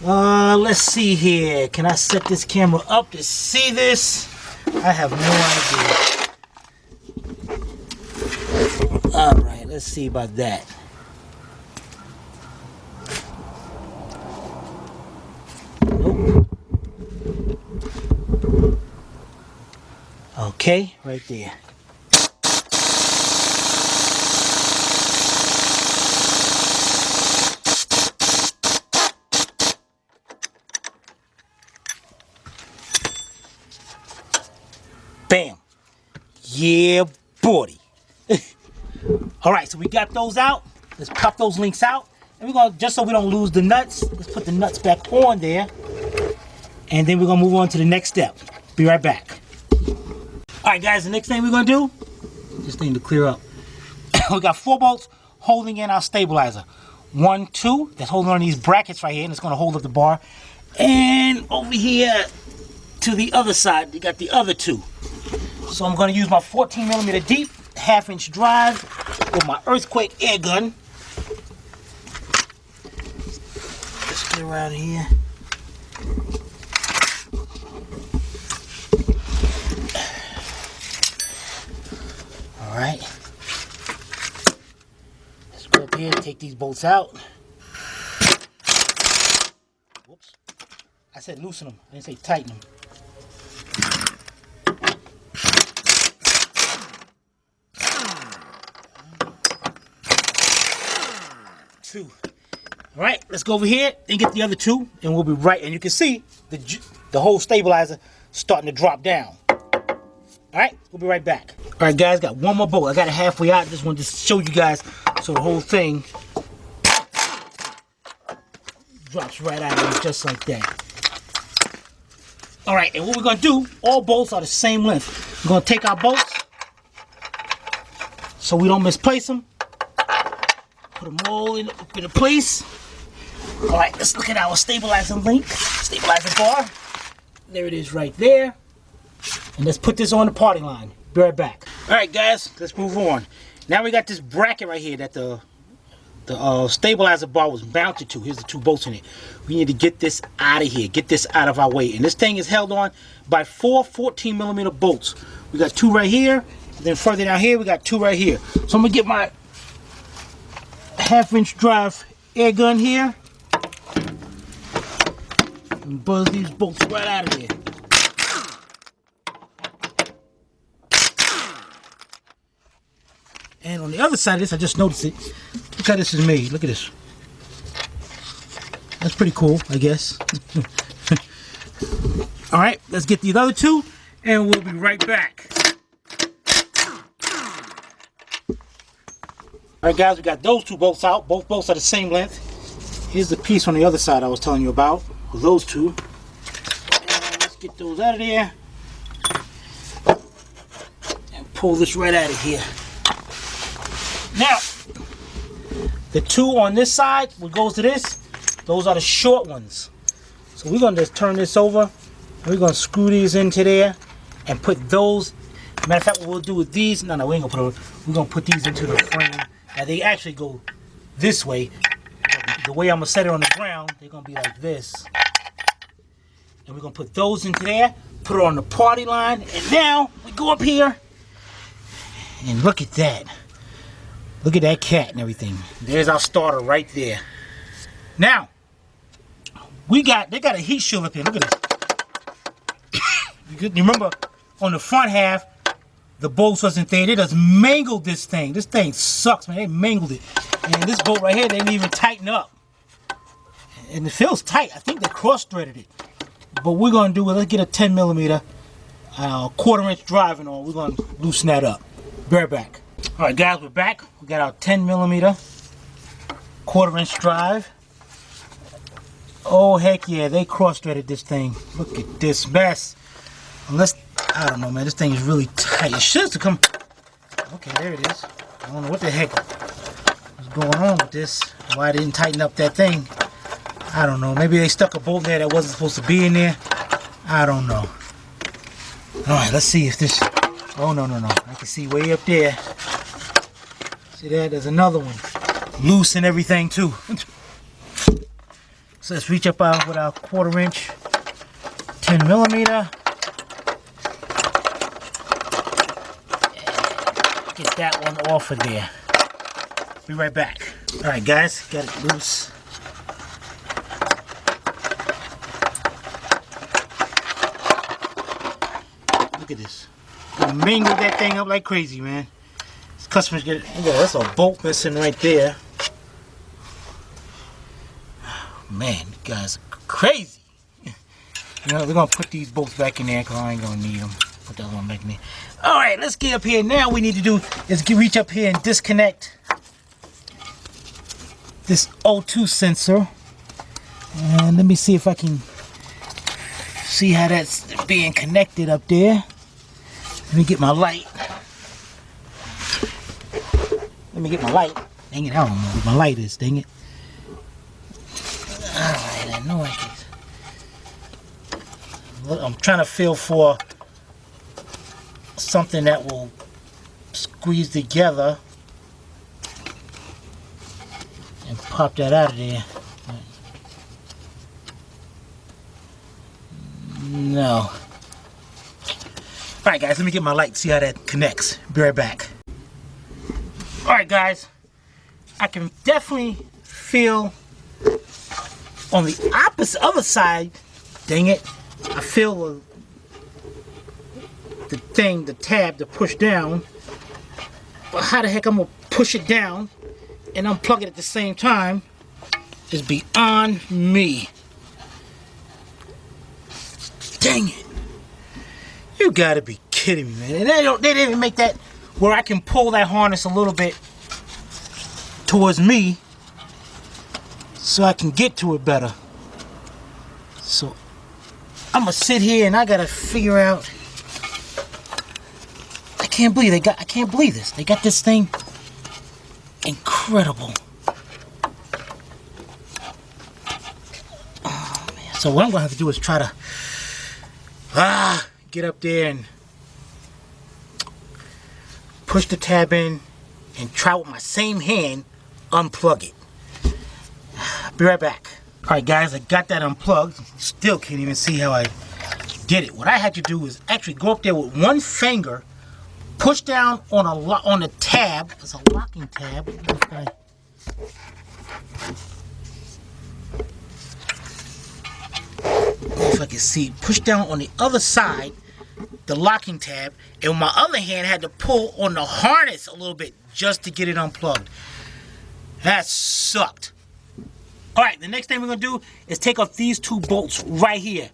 Speaker 1: Let's see here. Can I set this camera up to see this? I have no idea. Alright, let's see about that. Nope. Okay, right there. Bam. Yeah, buddy. Alright, so we got those out. Let's pop those links out. And we're going to, just so we don't lose the nuts, let's put the nuts back on there. And then we're going to move on to the next step. Be right back. Alright guys, the next thing we're going to do, this thing to clear up. We got 4 bolts holding in our stabilizer. 1, 2, that's holding on these brackets right here, and it's going to hold up the bar. And over here to the other side, you got the other 2. So I'm going to use my 14mm deep, 1/2-inch drive with my earthquake air gun. Let's get around here. Alright, let's go up here and take these bolts out. Whoops. I said loosen them, I didn't say tighten them. Two. Alright, let's go over here and get the other 2, and we'll be right. And you can see the whole stabilizer starting to drop down. Alright, we'll be right back. Alright guys, got one more bolt. I got it halfway out. Just wanted to show you guys so the whole thing drops right out of it just like that. Alright, and what we're going to do, all bolts are the same length. We're going to take our bolts so we don't misplace them. Put them all in place. Alright, let's look at our stabilizer link. Stabilizer bar. There it is right there. And let's put this on the parting line. Be right back. Alright guys, let's move on. Now we got this bracket right here that the stabilizer bar was mounted to. Here's the 2 bolts in it. We need to get this out of here. Get this out of our way. And this thing is held on by 4 14mm bolts. We got 2 right here. And then further down here, we got 2 right here. So I'm going to get my 1/2-inch drive air gun here. And buzz these bolts right out of there. And on the other side of this, I just noticed it. Look how this is made. Look at this. That's pretty cool, I guess. Alright, let's get these other 2, and we'll be right back. Alright guys, we got those 2 bolts out. Both bolts are the same length. Here's the piece on the other side I was telling you about. Those 2. And let's get those out of there. And pull this right out of here. Now, the 2 on this side, what goes to this, those are the short ones. So we're going to just turn this over, and we're going to screw these into there and put those Matter of fact, what we'll do with these, no, we ain't gonna we're gonna put these into the frame. Now they actually go this way. The way I'm gonna set it on the ground, they're gonna be like this. And we're gonna put those into there, put it on the party line, and now we go up here and look at that. Look at that cat and everything. There's our starter right there. Now, they got a heat shield up here. Look at this. You remember on the front half, the bolts wasn't there. They just mangled this thing. This thing sucks, man. They mangled it. And this bolt right here, they didn't even tighten up. And it feels tight. I think they cross-threaded it. But we're going to do it. Let's get a 10 millimeter, quarter-inch driving on. We're going to loosen that up. Be right back. All right, guys, we're back. We got our 10 millimeter, quarter-inch drive. Oh, heck yeah. They cross-threaded this thing. Look at this mess. Unless, I don't know, man. This thing is really tight. It should have come. Okay, there it is. I don't know what the heck is going on with this. Why they didn't tighten up that thing. I don't know. Maybe they stuck a bolt there that wasn't supposed to be in there. I don't know. Alright, let's see if this... Oh, no. I can see way up there. See that? There's another one. Loose and everything, too. So let's reach up out with our quarter-inch 10 millimeter. Get that one off of there. Be right back. Alright, guys. Got it loose. Look at this. I mangled that thing up like crazy, man. This customers get it. Look at that. That's a bolt missing right there. Man, you guys are crazy. You know, we're going to put these bolts back in there because I ain't going to need them. Put that one back in there. Alright, let's get up here. Now we need to do is reach up here and disconnect this O2 sensor. And let me see if I can see how that's being connected up there. Let me get my light. Dang it, I don't know where my light is, dang it. Alright, I know I can. Look, I'm trying to feel for something that will squeeze together and pop that out of there. No. Alright guys, let me get my light, see how that connects. Be right back. Alright guys, I can definitely feel on the other side, dang it, I feel the tab to push down. But how the heck I'm going to push it down and unplug it at the same time is beyond me. Dang it. You gotta be kidding me, man. They didn't even make that where I can pull that harness a little bit towards me so I can get to it better. So I'm gonna sit here and I gotta figure out. I can't believe this. They got this thing incredible. Oh man. So what I'm gonna have to do is try to get up there and push the tab in and try with my same hand unplug it. Be right back. Alright guys, I got that unplugged. Still can't even see how I did it. What I had to do is actually go up there with one finger, push down on the tab. It's a locking tab. If I can see, push down on the other side, the locking tab, and with my other hand had to pull on the harness a little bit just to get it unplugged. That sucked. Alright, the next thing we're going to do is take off these two bolts right here.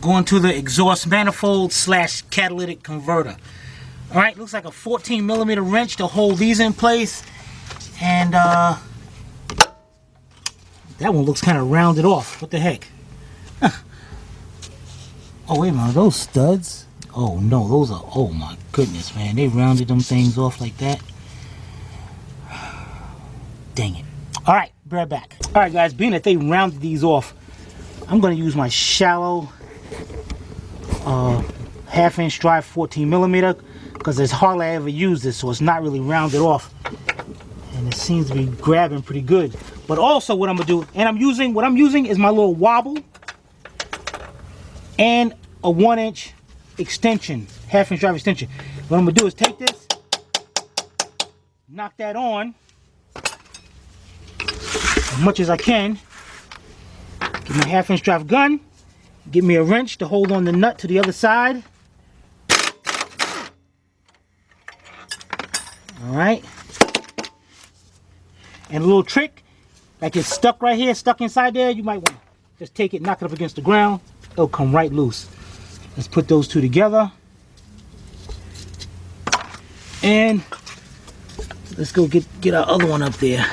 Speaker 1: Going to the exhaust manifold / catalytic converter. Alright, looks like a 14 millimeter wrench to hold these in place. And that one looks kind of rounded off. What the heck? Oh, wait a minute, are those studs? Oh no, those are, oh my goodness, man. They rounded them things off like that. Dang it. Alright, be right back. Alright guys, being that they rounded these off, I'm going to use my shallow 1/2" drive 14mm, because there's hardly I ever use this, so it's not really rounded off, and it seems to be grabbing pretty good. But also what I'm gonna do, and what I'm using is my little wobble and a 1" extension, 1/2" drive extension. What I'm gonna do is take this, knock that on as much as I can, get my 1/2" drive gun, get me a wrench to hold on the nut to the other side. Alright. And a little trick, like it's stuck right here, stuck inside there, you might want to just take it, knock it up against the ground, it'll come right loose. Let's put those two together. And let's go get our other one up there.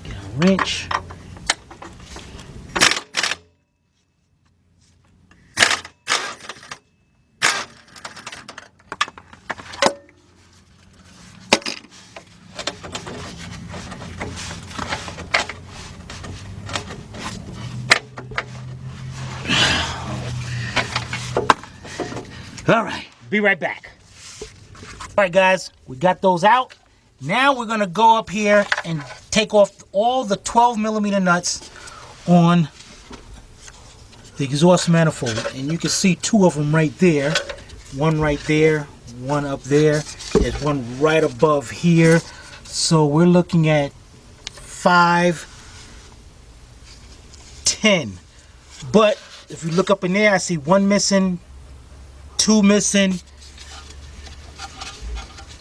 Speaker 1: Get a wrench. Alright, be right back. Alright guys, we got those out. Now we're gonna go up here and take off all the 12mm nuts on the exhaust manifold. And you can see two of them right there. One right there, one up there. There's one right above here. So we're looking at 5, 10. But if you look up in there, I see one missing, 2 missing,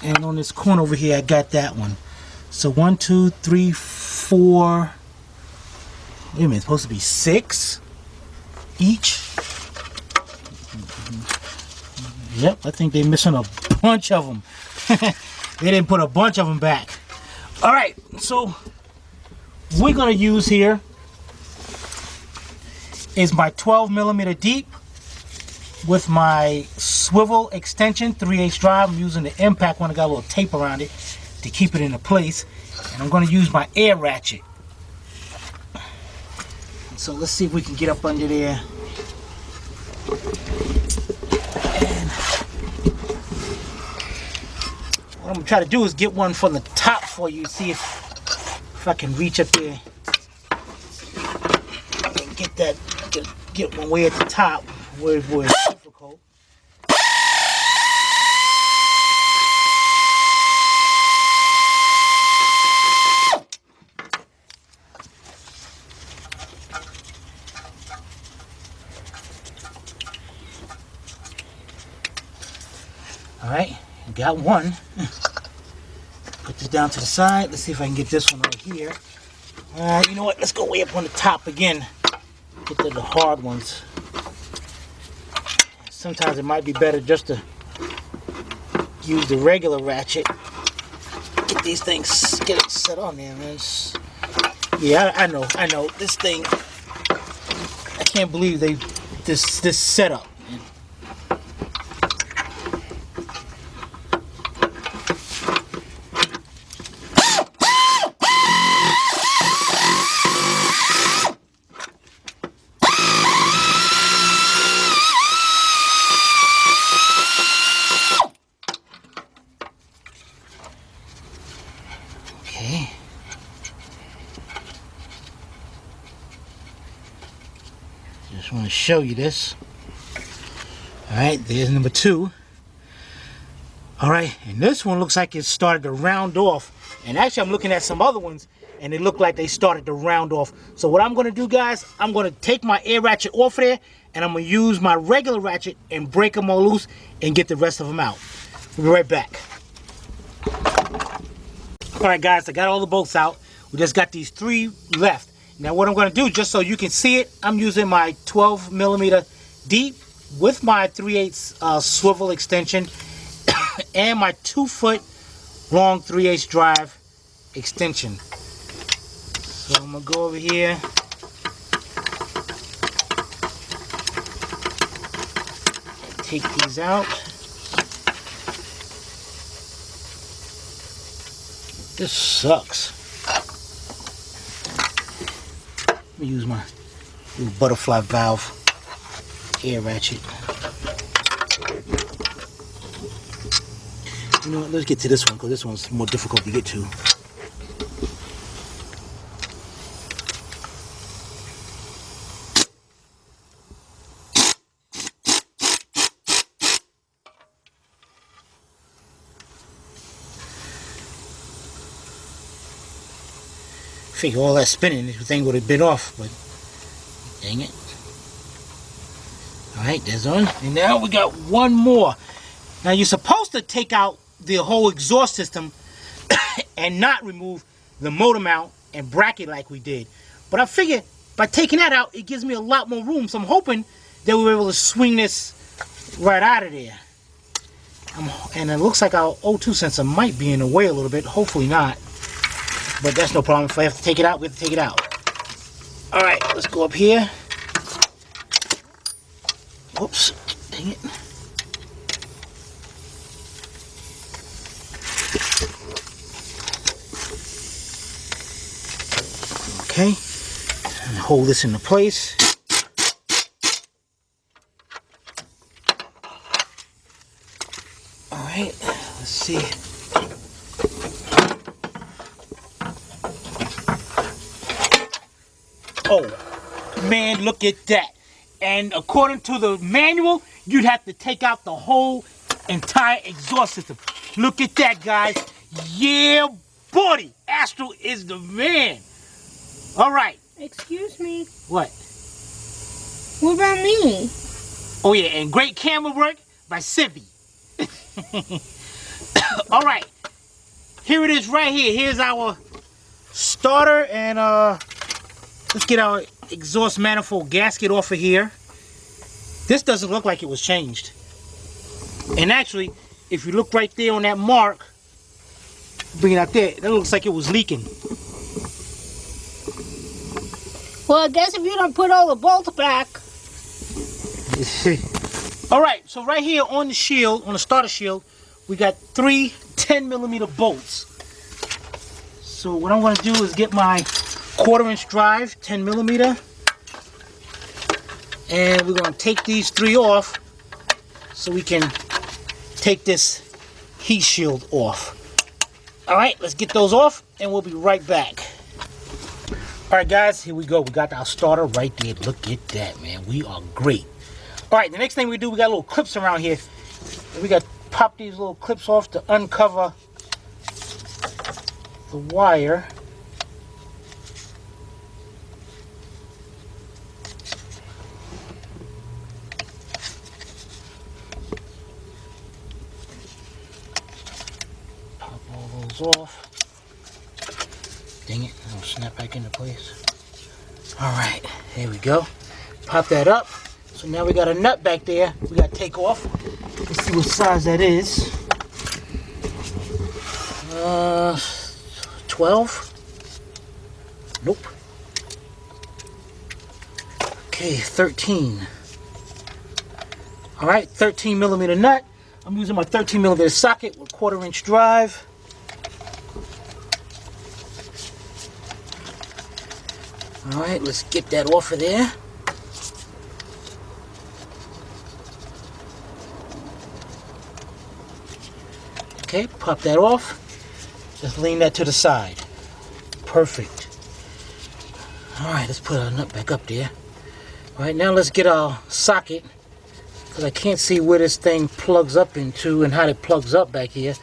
Speaker 1: and on this corner over here I got that one. So 1, 2, 3, 4, wait a minute, it's supposed to be 6 each. Yep, I think they're missing a bunch of them. They didn't put a bunch of them back. Alright, so we're gonna use here is my 12mm deep with my swivel extension, 3/8 drive. I'm using the impact one. I got a little tape around it to keep it into place. And I'm going to use my air ratchet. So let's see if we can get up under there. And what I'm going to try to do is get one from the top for you. See if I can reach up there and get that, get one way at the top. Where it's difficult. Alright, got one. Put this down to the side. Let's see if I can get this one right here. You know what? Let's go way up on the top again. Get to the hard ones. Sometimes it might be better just to use the regular ratchet. Get these things, get it set on there, man. Yeah, I know. This thing, I can't believe this setup. Okay. Just want to show you this. Alright, there's number 2. Alright, and this one looks like it started to round off. And actually I'm looking at some other ones and it looked like they started to round off. So what I'm going to do, guys, I'm going to take my air ratchet off there and I'm going to use my regular ratchet and break them all loose and get the rest of them out. We'll be right back. Alright guys, I got all the bolts out. We just got these 3 left. Now what I'm going to do, just so you can see it, I'm using my 12mm deep with my 3/8 swivel extension and my 2-foot long 3/8 drive extension. So I'm going to go over here. Take these out. This sucks. me use my little butterfly valve air ratchet. You know what, let's get to this one because this one's more difficult to get to. Figure all that spinning, this thing would have been off, but dang it. Alright, there's one. And now we got one more. Now you're supposed to take out the whole exhaust system and not remove the motor mount and bracket like we did. But I figured by taking that out, it gives me a lot more room. So I'm hoping that we'll be able to swing this right out of there. And it looks like our O2 sensor might be in the way a little bit. Hopefully not. But that's no problem. If I have to take it out, we have to take it out. Alright, let's go up here. Whoops. Dang it. Okay. And hold this into place. Alright, let's see. Oh, man, look at that. And according to the manual, you'd have to take out the whole entire exhaust system. Look at that, guys. Yeah, buddy. Astro is the man. All right.
Speaker 2: Excuse me.
Speaker 1: What?
Speaker 2: What about me?
Speaker 1: Oh, yeah, and great camera work by Civi. All right. Here it is right here. Here's our starter and let's get our exhaust manifold gasket off of here. This doesn't look like it was changed. And actually, if you look right there on that mark, bring it out there, that looks like it was leaking.
Speaker 2: Well, I guess if you don't put all the bolts back.
Speaker 1: Alright, so right here on the shield, on the starter shield, we got 3 10mm bolts. So what I'm going to do is get my 1/4" drive, 10mm, and we're going to take these 3 off so we can take this heat shield off. Alright, let's get those off and we'll be right back. Alright guys, here we go. We got our starter right there. Look at that, man. We are great. Alright, the next thing we do, we got little clips around here. We got to pop these little clips off to uncover the wire. Pop all those off. Dang it, it'll snap back into place. Alright, here we go. Pop that up. So now we got a nut back there we got to take off. Let's see what size that is. 12? Nope. Okay, 13. Alright, 13mm nut. I'm using my 13mm socket with 1/4" drive. Alright, let's get that off of there. Okay, pop that off. Just lean that to the side. Perfect. Alright, let's put our nut back up there. Alright, now let's get our socket, because I can't see where this thing plugs up into and how it plugs up back here.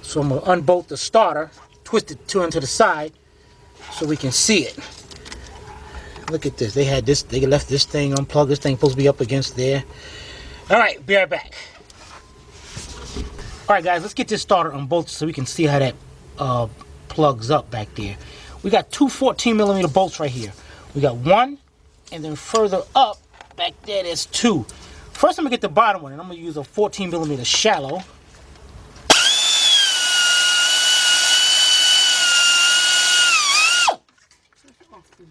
Speaker 1: So I'm going to unbolt the starter, twist it to the side so we can see it. Look at this. They left this thing unplugged. This thing supposed to be up against there. Alright, be right back. Alright guys, let's get this starter unbolted so we can see how that plugs up back there. We got 2 14mm bolts right here. We got 1, and then further up back there there's 2. First I'm going to get the bottom one, and I'm going to use a 14mm shallow.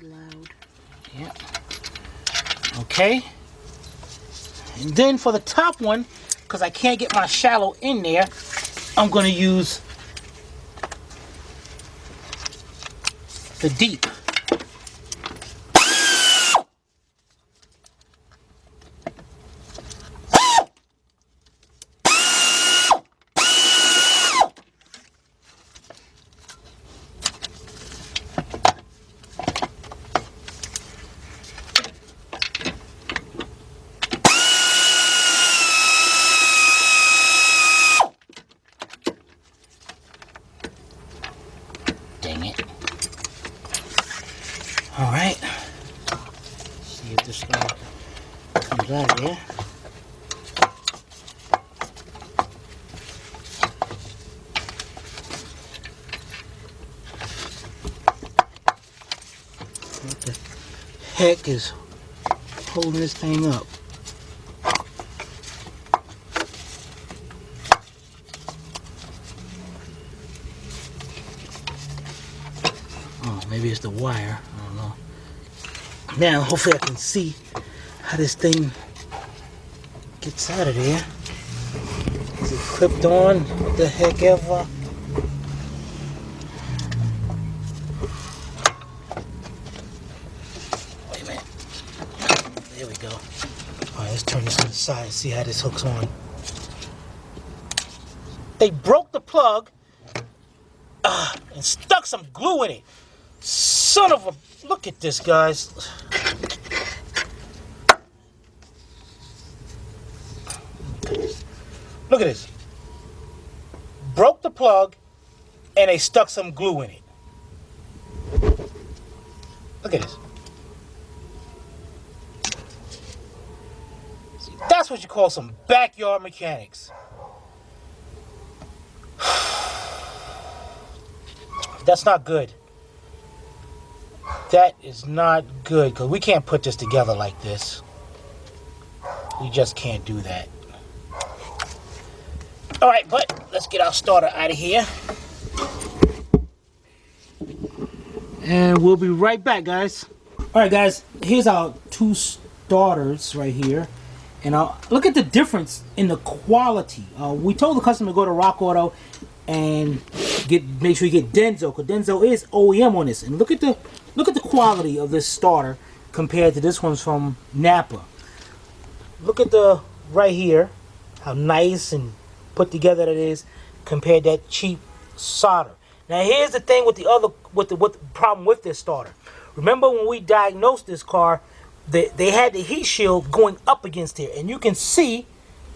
Speaker 2: Loud.
Speaker 1: Yeah. Okay. And then for the top one, because I can't get my shallow in there, I'm going to use the deep. dang it. Alright. See if this thing comes out of there. What the heck is holding this thing up? Oh, maybe it's the wire. I don't know. Now, hopefully I can see how this thing gets out of there. Is it clipped on? What the heck ever? Wait a minute. There we go. Alright, let's turn this to the side and see how this hooks on. They broke the plug and stuck some glue in it. Son of a... Look at this, guys. Look at this. Broke the plug and they stuck some glue in it. Look at this. See, that's what you call some backyard mechanics. That's not good. That is not good, because we can't put this together like this. We just can't do that. Alright, but let's get our starter out of here. And we'll be right back, guys. Alright, guys, here's our two starters right here. And look at the difference in the quality. We told the customer to go to Rock Auto and make sure you get Denso, because Denso is OEM on this. And look at the quality of this starter compared to this one's from Napa. Look at the right here, how nice and put together it is compared to that cheap solder. Now here's the thing with the problem with this starter. Remember when we diagnosed this car, they had the heat shield going up against here, and you can see,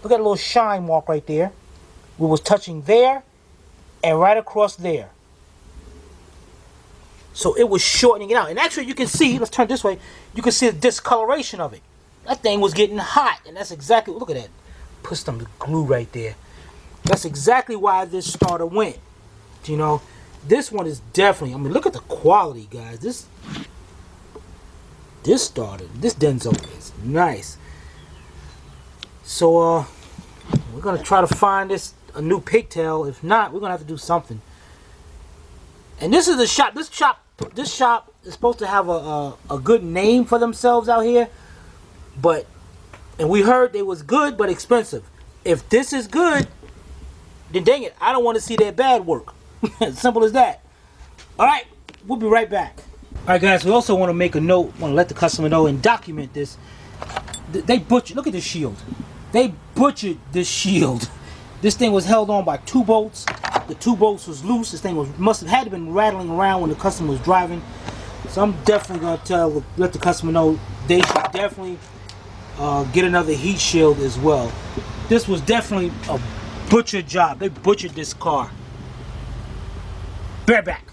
Speaker 1: look at a little shine mark right there. We was touching there and right across there. So it was shortening it out. And actually you can see, let's turn this way, you can see the discoloration of it. That thing was getting hot, and that's exactly, look at that. Put some glue right there. That's exactly why this starter went. You know, this one is definitely, I mean, look at the quality, guys. This starter, this Denso is nice. So, we're going to try to find a new pigtail. If not, we're going to have to do something. And this is the shop. This shop is supposed to have a good name for themselves out here. And we heard they was good but expensive. If this is good, then dang it, I don't want to see their bad work. Simple as that. Alright, we'll be right back. Alright guys, we also want to make a note, want to let the customer know and document this. They butchered, look at this shield. They butchered this shield. This thing was held on by 2 bolts. The 2 bolts was loose. This thing must have had to been rattling around when the customer was driving. So I'm definitely going to let the customer know they should definitely get another heat shield as well. This was definitely a butchered job. They butchered this car. Bear back.